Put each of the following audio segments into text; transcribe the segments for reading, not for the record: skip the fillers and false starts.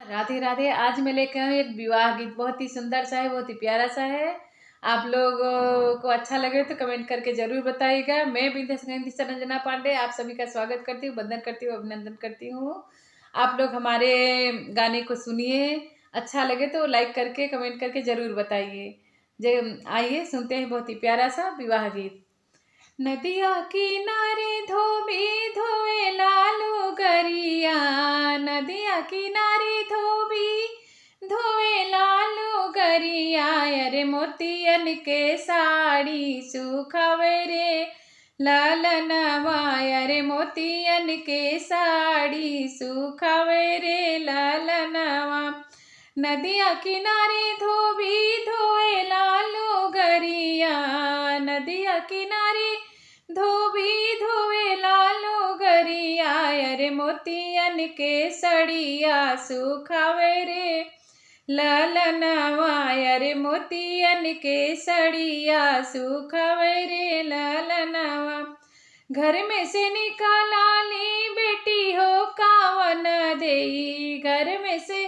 राधे राधे। आज मैं लेकर आई हूँ एक विवाह गीत, बहुत ही सुंदर सा है, बहुत ही प्यारा सा है। आप लोगों को अच्छा लगे तो कमेंट करके जरूर बताइएगा। मैं विंध्य रंजना पांडे आप सभी का स्वागत करती हूँ, वंदन करती हूँ, अभिनंदन करती हूँ। आप लोग हमारे गाने को सुनिए, अच्छा लगे तो लाइक करके कमेंट करके जरूर बताइए। आइए सुनते हैं बहुत ही प्यारा सा विवाह गीत। नदिया किनारे धोबी धोए लालू गरिया, नदिया किनारे धोबी धोए लालू गरिया, अरे मोतियन के साड़ी सुखावे रे लालनवा, अरे मोतियन के साड़ी सुखावे रे लालनवा। नदिया किनारे धोबी धोए लालू गरिया, नदिया किनारे धोबी धोए लालू गरिया, अरे मोतियन के सड़िया सुखावे रे लालनवा, अरे मोतियन के सड़िया सुखावे रे लालनवा। घर में से निकाला ली बेटी हो कावन देई, घर में से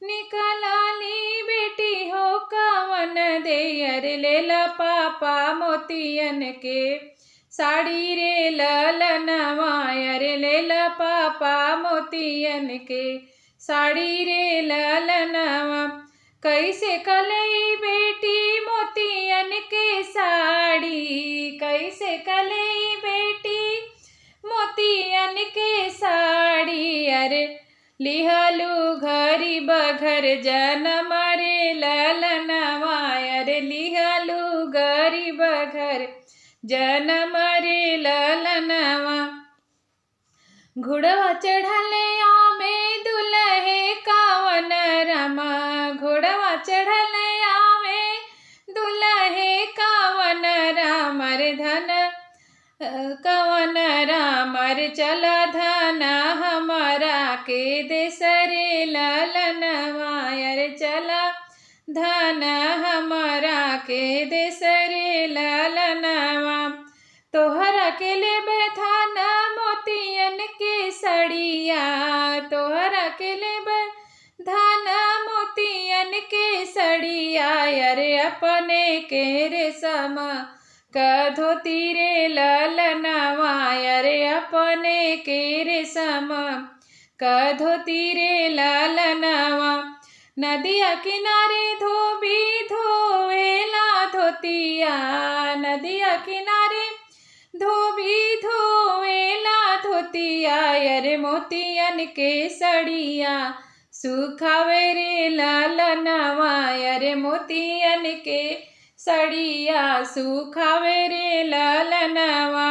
निकाला ली बेटी हो कावन दे, अरे लेला पापा मोतियन के साड़ी रे लालनवा, अरे लेला पापा मोतियन के साड़ी रे लालनवा। कैसे कलई बेटी मोतियन के साड़ी, कैसे कलई बेटी मोतियन के साड़ी, अरे लिहलू घरी बघर जनम रे लालनवा, अरे लिहलू घरी बघर जनम रे लालनवा। घोड़वा चढ़ले आमे दुल्हे कावन रामा, घोड़वा चढ़ले आमे दुल्हे कावन राम, रे धन कवन राम, रे चला धन हमारा के देश रे लालनवा, अरे चला धन हमारा के देश रे लालनवा। तोहरा के ले बैठान मोतियन के सड़िया, तोहरा के ले बैठान मोतियन के सड़िया, अरे अपने के रेशम का धोती रे लालनवा, अरे अपने के रेशम का धोती रे लालनवा। नदिया किनारे धोबी धोएला धोतिया, नदिया किनारे धोबी धोएला धोतिया, अरे मोतियन के सड़िया सुखावे रे लालनवा, अरे मोतियन के सड़िया सुखावे रे लालनवा।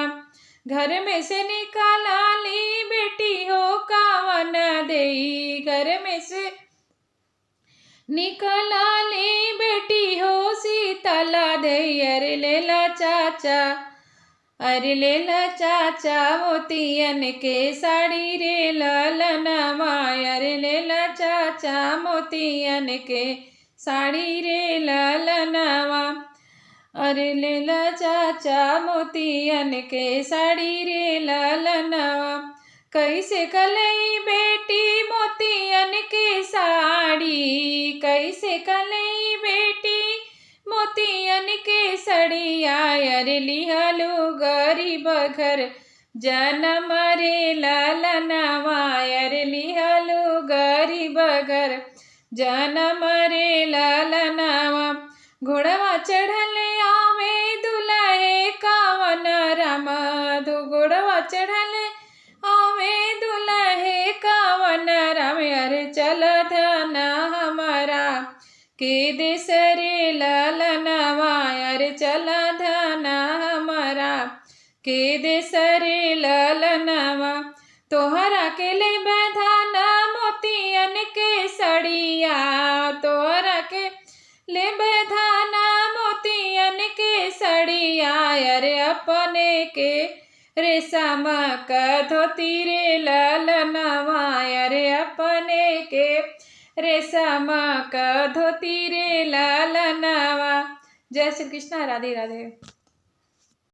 घर में से निकाला ली बेटी हो कावन देई, घर में से निकाला ली बेटी हो सीतला देई, अरे लेला चाचा, अरे लेला चाचा मोतियन के साड़ी रे लालनवा, अरे लेला चाचा मोतियन के साड़ी रे लालनवा, अरे लेला चाचा मोतियन के साड़ी रे लालनवा। कैसे कलई बेटी मोतियन के साड़ी, कैसे कलई बेटी मोतियन के सड़िया, अरे लिहलू गरीब घर जनम रे लालनवा, अरे लिहलू गरीब घर जनम रे लालनवा। घोड़वा चढ़ले आवे दुल्हे कावन राम, घोड़वा चढ़ले आवे दुल्हे कावन राम, अरे चल धन हमारा के देश रे लालनवा, अरे चल धन हमारा के देश रे लालनवा। तोहरा के ले बधान मोतियन के सड़िया, तोहरा के ले बधान मोतियन के सड़िया, अरे अपने के रेशम का धोती रे लालनवा, अरे अपने के रेशम का धोती रे लालनवा। जय श्री कृष्ण। राधे राधे।